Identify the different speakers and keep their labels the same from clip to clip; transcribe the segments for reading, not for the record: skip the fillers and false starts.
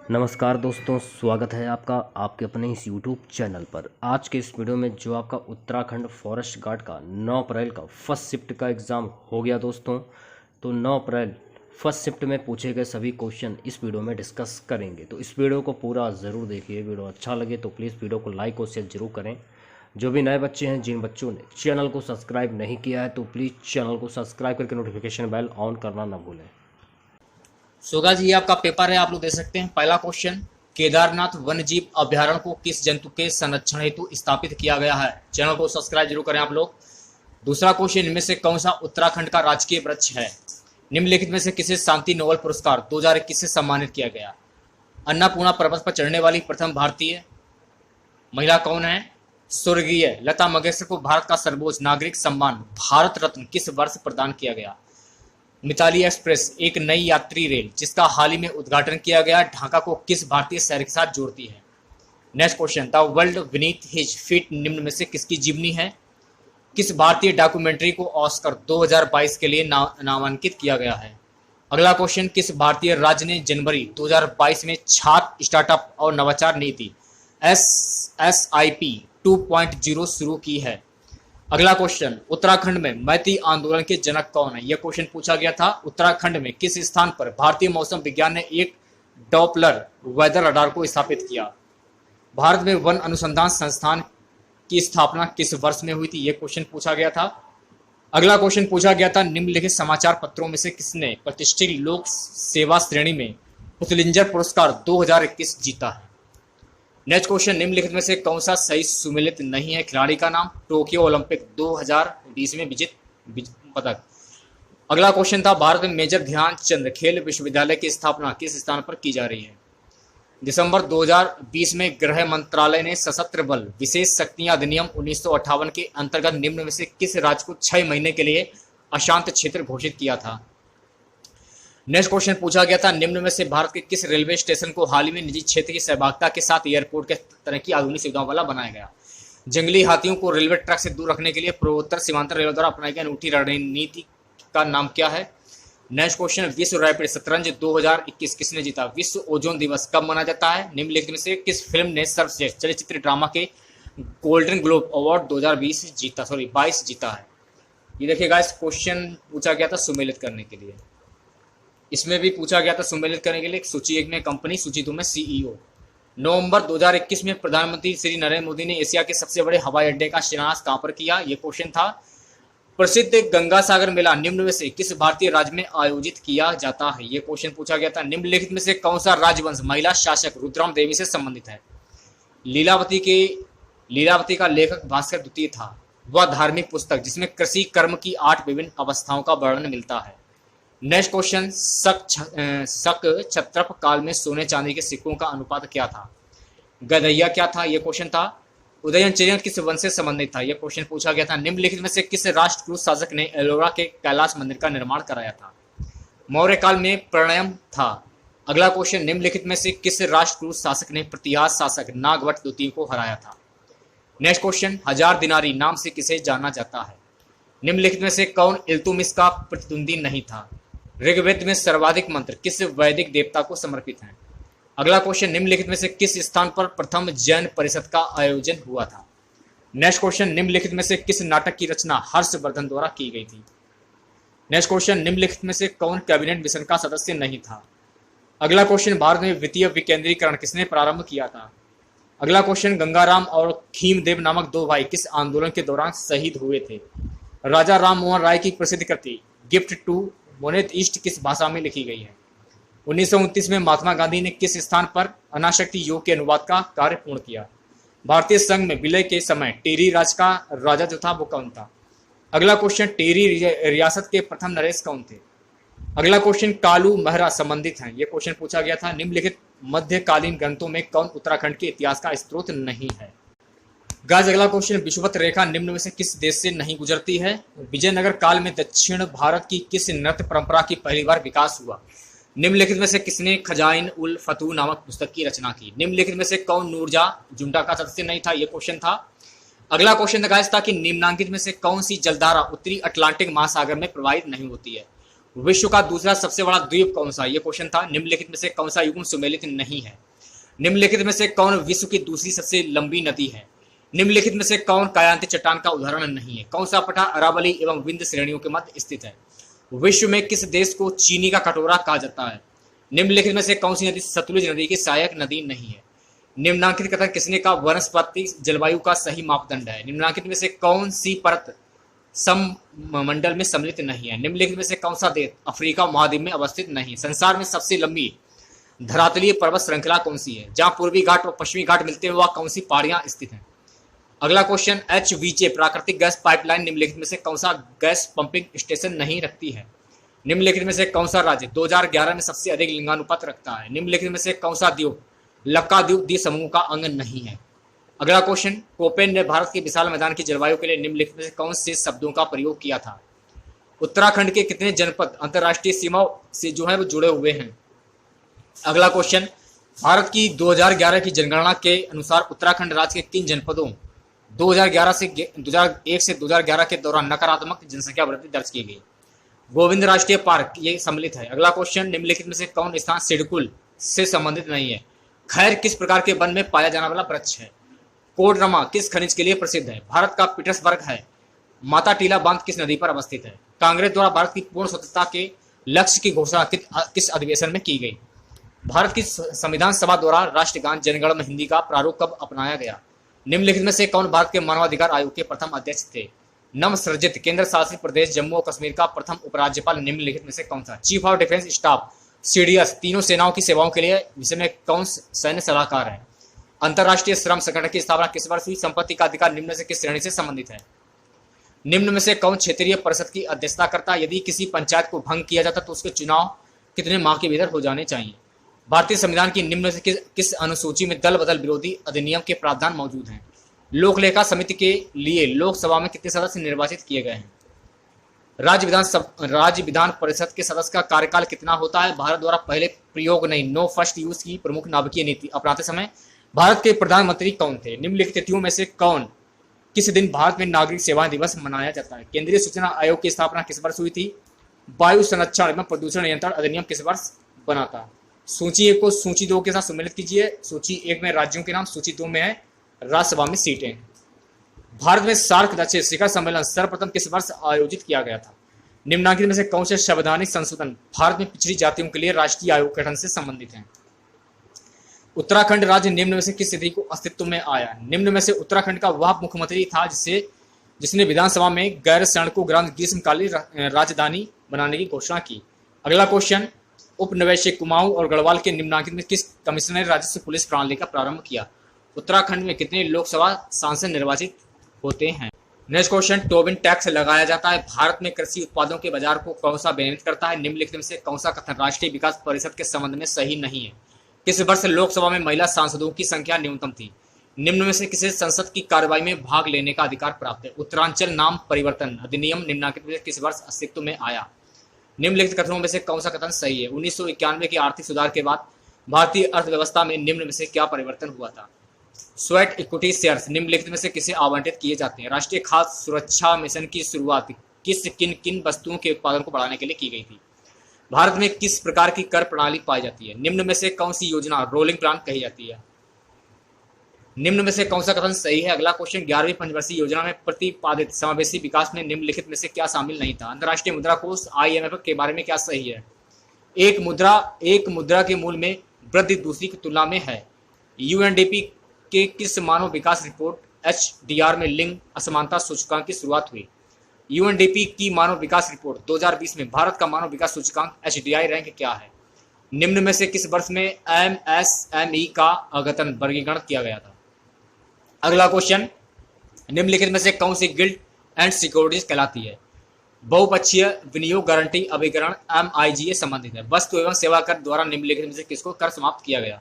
Speaker 1: नमस्कार दोस्तों, स्वागत है आपका आपके अपने इस यूट्यूब चैनल पर। आज के इस वीडियो में जो आपका उत्तराखंड फॉरेस्ट गार्ड का 9 अप्रैल का फर्स्ट शिफ्ट का एग्ज़ाम हो गया दोस्तों। तो 9 अप्रैल फर्स्ट शिफ्ट में पूछे गए सभी क्वेश्चन इस वीडियो में डिस्कस करेंगे। तो इस वीडियो को पूरा ज़रूर देखिए। वीडियो अच्छा लगे तो प्लीज़ वीडियो को लाइक और शेयर जरूर करें। जो भी नए बच्चे हैं, जिन बच्चों ने चैनल को सब्सक्राइब नहीं किया है तो प्लीज़ चैनल को सब्सक्राइब करके नोटिफिकेशन बेल ऑन करना ना भूलें।
Speaker 2: सोगा जी, ये आपका पेपर है, आप लोग देख सकते हैं। पहला क्वेश्चन, केदारनाथ वन्य जीव अभ्यारण्य को किस जंतु के संरक्षण हेतु स्थापित किया गया है? चैनल को सब्सक्राइब जरूर करें आप लोग। दूसरा क्वेश्चन, इनमें से कौन सा उत्तराखंड का राजकीय वृक्ष है? निम्नलिखित में से किसे शांति नोबेल पुरस्कार 2021 से सम्मानित किया गया? अन्नपूर्णा पर्वत पर चढ़ने वाली प्रथम भारतीय महिला कौन है? स्वर्गीय लता मंगेशकर को भारत का सर्वोच्च नागरिक सम्मान भारत रत्न किस वर्ष प्रदान किया गया? मिताली एक्सप्रेस एक नई यात्री रेल जिसका हाल ही में उद्घाटन किया गया, ढाका को किस भारतीय शहर के साथ जोड़ती है? Next question, the world beneath his feet निम्न में से किसकी जीवनी है? किस भारतीय डॉक्यूमेंट्री को ऑस्कर 2022 के लिए नामांकित किया गया है? अगला क्वेश्चन, किस भारतीय राज्य ने जनवरी 2022 में छात्र स्टार्टअप और नवाचार नीति SSIP 2.0 शुरू की है? अगला क्वेश्चन, उत्तराखंड में मैती आंदोलन के जनक कौन है? यह क्वेश्चन पूछा गया था। उत्तराखंड में किस स्थान पर भारतीय मौसम विज्ञान ने एक डॉपलर वेदर रडार को स्थापित किया? भारत में वन अनुसंधान संस्थान की स्थापना किस वर्ष में हुई थी? यह क्वेश्चन पूछा गया था। अगला क्वेश्चन पूछा गया था, निम्नलिखित समाचार पत्रों में से किसने प्रतिष्ठित लोक सेवा श्रेणी में पुतलिंजर पुरस्कार 2021 जीता है? नेक्स्ट क्वेश्चन, निम्नलिखित में से कौन सा सही सुमेलित नहीं है खिलाड़ी का नाम? टोक्यो ओलंपिक 2020 में विजित पदक। अगला क्वेश्चन था, भारत में मेजर ध्यानचंद खेल विश्वविद्यालय की स्थापना किस स्थान पर की जा रही है? दिसंबर 2020 में गृह मंत्रालय ने सशस्त्र बल विशेष शक्तियां अधिनियम 1958 के अंतर्गत निम्न में से किस राज्य को 6 महीने के लिए अशांत क्षेत्र घोषित किया था? नेक्स्ट क्वेश्चन पूछा गया था, निम्न में से भारत के किस रेलवे स्टेशन को हाल ही में निजी क्षेत्र की सहभागिता के साथ एयरपोर्ट के तरह की आधुनिक सुविधाओं वाला बनाया गया? जंगली हाथियों को रेलवे ट्रैक से दूर रखने के लिए पूर्वोत्तर सीमांत रेलवे द्वारा अपनाई गई अनूठी रणनीति का नाम क्या है? नेक्स्ट क्वेश्चन, विश्व रैपिड शतरंज 2021 किसने जीता? विश्व ओजोन दिवस कब मनाया जाता है? निम्नलिखित में से किस फिल्म ने सर्वश्रेष्ठ चलचित्र ड्रामा के गोल्डन ग्लोब अवार्ड 2022 जीता है? ये देखिए गाइस, क्वेश्चन पूछा गया था सुमेलित करने के लिए। इसमें भी पूछा गया था सुमेलित करने के लिए। सूची 1 में कंपनी, सूची 2 में CEO। नवंबर 2021 में प्रधानमंत्री श्री नरेंद्र मोदी ने एशिया के सबसे बड़े हवाई अड्डे का शिलान्यास कहां पर किया? यह क्वेश्चन था। प्रसिद्ध गंगा सागर मेला निम्न में से किस भारतीय राज्य में आयोजित किया जाता है? यह क्वेश्चन पूछा गया था। निम्नलिखित में से कौन सा राजवंश महिला शासक रुद्रम देवी से संबंधित है? लीलावती का लेखक भास्कर द्वितीय था। वह धार्मिक पुस्तक जिसमें कृषि कर्म की 8 विभिन्न अवस्थाओं का वर्णन मिलता है। नेक्स्ट क्वेश्चन, शक क्षत्रप काल में सोने चांदी के सिक्कों का अनुपात क्या था? गधैया क्या था? यह क्वेश्चन था। उदयनचर्या किस वंश से संबंधित था? यह क्वेश्चन पूछा गया था। निम्नलिखित में से किस राष्ट्रकूट शासक ने एलोरा के कैलाश मंदिर का निर्माण कराया था? मौर्य काल में प्रणयम था। अगला क्वेश्चन, निम्नलिखित में से किस राष्ट्रकूट शासक ने प्रतिहास शासक नागवट द्वितीय को हराया था? नेक्स्ट क्वेश्चन, हजार दिनारी नाम से किसे जाना जाता है? निम्नलिखित में से कौन इल्तुतमिश का प्रतिद्वंदी नहीं था? ऋग्वेद में सर्वाधिक मंत्र किस वैदिक देवता को समर्पित हैं? अगला क्वेश्चन, निम्नलिखित में से किस स्थान पर प्रथम जैन परिषद का आयोजन हुआ था? नेक्स्ट क्वेश्चन, निम्नलिखित में से किस नाटक की रचना हर्षवर्धन द्वारा की गई थी? नेक्स्ट क्वेश्चन, निम्नलिखित में से कौन कैबिनेट मिशन का सदस्य नहीं था? अगला क्वेश्चन, भारत में वित्तीय विकेंद्रीकरण किसने प्रारंभ किया था? अगला क्वेश्चन, गंगाराम और खीमदेव नामक 2 भाई किस आंदोलन के दौरान शहीद हुए थे? राजा राम मोहन राय की प्रसिद्ध कृति गिफ्ट टू मोनेट ईस्ट किस भाषा में लिखी गई है? 1929 में महात्मा गांधी ने किस स्थान पर अनाशक्ति योग के अनुवाद का कार्य पूर्ण किया? भारतीय संघ में विलय के समय टेरी राज का राजा जो था वो कौन था? अगला क्वेश्चन, टेरी रियासत के प्रथम नरेश कौन थे? अगला क्वेश्चन, कालू महरा संबंधित हैं? यह क्वेश्चन पूछा गया था। निम्नलिखित मध्यकालीन ग्रंथों में कौन उत्तराखंड के इतिहास का स्रोत नहीं है? गाइस, अगला क्वेश्चन, विषुवत रेखा निम्न में से किस देश से नहीं गुजरती है? विजयनगर काल में दक्षिण भारत की किस नृत्य परंपरा की पहली बार विकास हुआ? निम्नलिखित में से किसने खजाइन उल फतू नामक पुस्तक की रचना की? निम्नलिखित में से कौन नूरजा जुंटा का सदस्य नहीं था? यह क्वेश्चन था। अगला क्वेश्चन गाइस था कि निम्नांकित में से कौन सी जलधारा उत्तरी अटलांटिक महासागर में प्रवाहित नहीं होती है? विश्व का दूसरा सबसे बड़ा द्वीप कौन सा? ये क्वेश्चन था। निम्नलिखित में से कौन सा युग्म सुमेलित नहीं है? निम्नलिखित में से कौन विश्व की दूसरी सबसे लंबी नदी है? निम्नलिखित में से कौन कायांति चट्टान का उदाहरण नहीं है? कौन सा पठार अरावली एवं विंध्य श्रेणियों के मध्य स्थित है? विश्व में किस देश को चीनी का कटोरा कहा जाता है? निम्नलिखित में से कौन सी नदी सतलुज नदी की सहायक नदी नहीं है? निम्नांकित कथन किसने का वनस्पति जलवायु का सही मापदंड है? निम्नांकित में से कौन सी परत सममंडल में सम्मिलित नहीं है? निम्नलिखित में से कौन सा देश अफ्रीका महाद्वीप में अवस्थित नहीं? संसार में सबसे लंबी धरातलीय पर्वत श्रृंखला कौन सी है? जहां पूर्वी घाट और पश्चिमी घाट मिलते हैं वहां कौन सी पहाड़ियां स्थित हैं? अगला क्वेश्चन, HVJ प्राकृतिक गैस पाइपलाइन निम्नलिखित में से कौन सा गैस पंपिंग स्टेशन नहीं रखती है? निम्नलिखित में से कौन सा राज्य 2011 में सबसे अधिक लिंगानुपात रखता है? निम्नलिखित में से कौन सा द्वीप लक्काद्वीप द्वीप समूह का अंग नहीं है? अगला क्वेश्चन, कोपेन ने भारत के विशाल मैदान की जलवायु के लिए निम्नलिखित में से कौन से शब्दों का प्रयोग किया था? उत्तराखंड के कितने जनपद अंतर्राष्ट्रीय सीमा से जो है वो जुड़े हुए हैं? अगला क्वेश्चन, भारत की 2011 की जनगणना के अनुसार उत्तराखंड राज्य के किन जनपदों 2001 से 2011 के दौरान नकारात्मक जनसंख्या वृद्धि दर्ज की गई? गोविंद राष्ट्रीय पार्क ये सम्मिलित है। अगला क्वेश्चन, निम्नलिखित में से कौन स्थान सिडकुल से संबंधित नहीं है? खैर किस प्रकार के वन में पाया जाने वाला वृक्ष है? कोडरमा किस खनिज के लिए प्रसिद्ध है? भारत का पीटर्सबर्ग है। माता टीला बांध किस नदी पर अवस्थित है? कांग्रेस द्वारा भारत की पूर्ण स्वतंत्रता के लक्ष्य की घोषणा किस अधिवेशन में की गई? भारत की संविधान सभा द्वारा राष्ट्रगान जनगण में हिंदी का प्रारूप कब अपनाया गया? निम्नलिखित में से कौन भारत के मानवाधिकार आयोग के प्रथम अध्यक्ष थे? नवसृजित केंद्र शासित प्रदेश जम्मू और कश्मीर का प्रथम उपराज्यपाल निम्नलिखित में से कौन सा? Chief of defence staff CDS तीनों सेनाओं की सेवाओं के लिए विषय में कौन सैन्य सलाहकार है? अंतर्राष्ट्रीय श्रम संगठन की स्थापना किस वर्ष हुई? संपत्ति का अधिकार निम्न से किस श्रेणी से संबंधित है? निम्न में से कौन क्षेत्रीय परिषद की अध्यक्षता करता है? यदि किसी पंचायत को भंग किया जाता तो उसके चुनाव कितने माह के भीतर हो जाने चाहिए? भारतीय संविधान की निम्न में से किस अनुसूची में दल बदल विरोधी अधिनियम के प्रावधान मौजूद हैं? लोक लेखा समिति के लिए लोकसभा में कितने सदस्य निर्वाचित किए गए हैं? राज्य विधान परिषद के सदस्य का कार्यकाल कितना होता है? भारत द्वारा पहले प्रयोग नहीं नो फर्स्ट यूज की प्रमुख नाभिकीय नीति अपनाते समय भारत के प्रधानमंत्री कौन थे? निम्नलिखित तिथियों में से कौन किस दिन भारत में नागरिक सेवा दिवस मनाया जाता है? केंद्रीय सूचना आयोग की स्थापना किस वर्ष हुई थी? वायु संरक्षण एवं प्रदूषण नियंत्रण अधिनियम किस वर्ष बना था? सूची 1 को सूची 2 के साथ सम्मिलित कीजिए। सूची 1 में राज्यों के नाम, सूची 2 में है राज्यसभा में सीटें। भारत में सार्क दक्षिण शिखर सम्मेलन सर्वप्रथम किस वर्ष आयोजित किया गया था? निम्नलिखित में से कौन से संवैधानिक संशोधन भारत में पिछड़ी जातियों के लिए राष्ट्रीय आयोग गठन से संबंधित हैं? उत्तराखंड राज्य निम्न में से किस स्थिति को अस्तित्व में आया? निम्न में से उत्तराखंड का वह मुख्यमंत्री था जिसने विधानसभा में गैर सैनिकों ग्राम ग्रीष्मकालीन राजधानी बनाने की घोषणा की। अगला क्वेश्चन, उपनिवेशिक कुमाऊं और गढ़वाल के निम्नांकित में किस कमिश्नर ने राजस्व पुलिस प्रणाली का प्रारंभ किया? उत्तराखंड में कितने लोकसभा सांसद निर्वाचित होते हैं? नेक्स्ट क्वेश्चन, टोबिन टैक्स लगाया जाता है भारत में कृषि उत्पादों के बाजार को कौन सा विनियमित करता है? निम्नलिखित में से कौन सा कथन राष्ट्रीय विकास परिषद के संबंध में सही नहीं है? किस वर्ष लोकसभा में महिला सांसदों की संख्या न्यूनतम थी? निम्न में से किसे संसद की कार्रवाई में भाग लेने का अधिकार प्राप्त है? उत्तरांचल नाम परिवर्तन अधिनियम निम्नलिखित में किस वर्ष अस्तित्व में आया? निम्नलिखित कथनों में से कौन सा कथन सही है? 1991 के आर्थिक सुधार के बाद भारतीय अर्थव्यवस्था में निम्न में से क्या परिवर्तन हुआ था? स्वेट इक्विटी शेयर्स निम्नलिखित में से किसे आवंटित किए जाते हैं? राष्ट्रीय खाद्य सुरक्षा मिशन की शुरुआत किन किन वस्तुओं के उत्पादन को बढ़ाने के लिए की गई थी? भारत में किस प्रकार की कर प्रणाली पाई जाती है? निम्न में से कौन सी योजना रोलिंग प्लान कही जाती है? निम्न में से कौन सा कथन सही है? अगला क्वेश्चन, 11वीं पंचवर्षीय योजना में प्रतिपादित समावेशी विकास में निम्नलिखित में से क्या शामिल नहीं था? अंतर्राष्ट्रीय मुद्रा कोष IMF के बारे में क्या सही है? एक मुद्रा के मूल में वृद्धि दूसरी की तुलना में है। UNDP के किस मानव विकास रिपोर्ट HDR में लिंग असमानता सूचकांक की शुरुआत हुई? UNDP की मानव विकास रिपोर्ट 2020 में भारत का मानव विकास सूचकांक HDI रैंक क्या है? निम्न में से किस वर्ष में MSME का अद्यतन वर्गीकरण किया गया था? अगला क्वेश्चन, निम्नलिखित में से कौन सी गिल्ड एंड सिक्योरिटीज कहलाती है? बहुपक्षीय विनियोग गारंटी अभिकरण MIGA संबंधित है। वस्तु एवं सेवा कर द्वारा निम्नलिखित में से किसको कर समाप्त किया गया?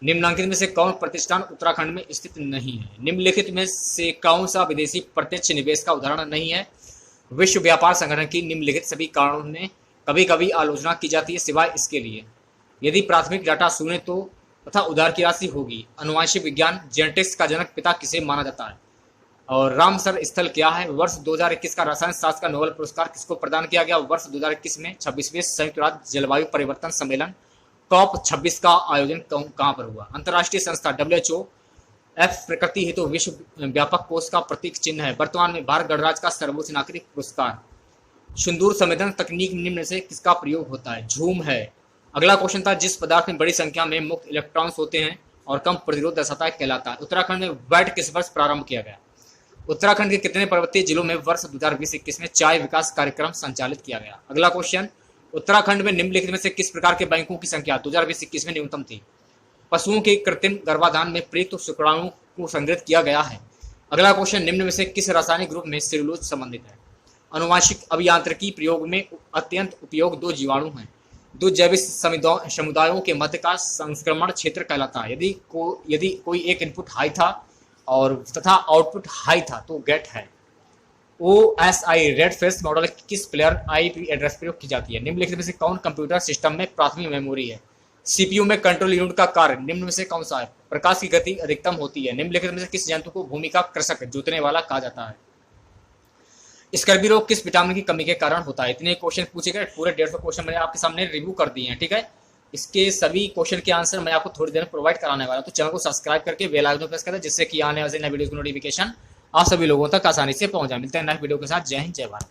Speaker 2: निम्नांकित में से कौन प्रतिष्ठान उत्तराखंड में स्थित नहीं है? निम्नलिखित में से कौन सा विदेशी प्रत्यक्ष निवेश का उदाहरण नहीं है? विश्व व्यापार संगठन की निम्नलिखित सभी कारणों में कभी कभी आलोचना की जाती है सिवाय इसके लिए यदि प्राथमिक डाटा शून्य तो तथा उधार की राशि होगी। अनुवांशिक विज्ञान जेनेटिक्स का जनक पिता किसे माना जाता है? और रामसर स्थल क्या है? वर्ष 2021 का रसायन शास्त्र का नोबेल पुरस्कार किसको प्रदान किया गया? वर्ष 2021 में 26वें संयुक्त राष्ट्र जलवायु परिवर्तन सम्मेलन COP26 का आयोजन कहां पर हुआ? अंतर्राष्ट्रीय संस्था WHO F प्रकृति हेतु विश्व व्यापक कोष का प्रतीक चिन्ह है। वर्तमान में भारत गणराज्य का सर्वोच्च नागरिक पुरस्कार। सुदूर संवेदन तकनीक निम्न से किसका प्रयोग होता है? झूम है। अगला क्वेश्चन था, जिस पदार्थ में बड़ी संख्या में मुक्त इलेक्ट्रॉन्स होते हैं और कम प्रतिरोध दर्शाता है कहलाता है। उत्तराखंड में वैट किस वर्ष प्रारंभ किया गया? उत्तराखंड के कितने पर्वतीय जिलों में वर्ष 2020-21 में चाय विकास कार्यक्रम संचालित किया गया? अगला क्वेश्चन, उत्तराखंड में निम्नलिखित में से किस प्रकार के बैंकों की संख्या 2020-21 में न्यूनतम थी? पशुओं के कृत्रिम गर्भाधान में प्रयुक्त शुक्राणु को संग्रहित किया गया है। अगला क्वेश्चन, निम्न में से किस रासायनिक ग्रुप में सेलुलोज संबंधित है? अनुवांशिक अभियांत्रिकी प्रयोग में अत्यंत उपयोग दो जीवाणु हैं। दो जैविक समुदायों के मध्य का संक्रमण क्षेत्र कहलाता है। यदि कोई एक इनपुट हाई था और तथा आउटपुट हाई था तो गेट है। OSI रेड फेस मॉडल किस प्लेयर IP एड्रेस प्रयोग की जाती है? निम्नलिखित में से कौन कंप्यूटर सिस्टम में प्राथमिक मेमोरी है? CPU में कंट्रोल यूनिट का कार्य निम्न में से कौन सा है? प्रकाश की गति अधिकतम होती है। निम्नलिखित में से किस जंतु को भूमि का कृषक जोतने वाला कहा जाता है? स्कर्वी रोग किस विटामिन की कमी के कारण होता है? इतने क्वेश्चन पूछे गए, पूरे 150 क्वेश्चन मैंने आपके सामने रिव्यू कर दिए हैं। ठीक है, इसके सभी क्वेश्चन के आंसर मैं आपको थोड़ी देर में प्रोवाइड कराने वाला हूं। तो चैनल को सब्सक्राइब करके बेल आइकन प्रेस करें, जिससे कि आने वाले नए वीडियो की नोटिफिकेशन आप सभी लोगों तक आसानी से पहुंच जाए। मिलते हैं नेक्स्ट वीडियो के साथ। जय हिंद, जय भारत।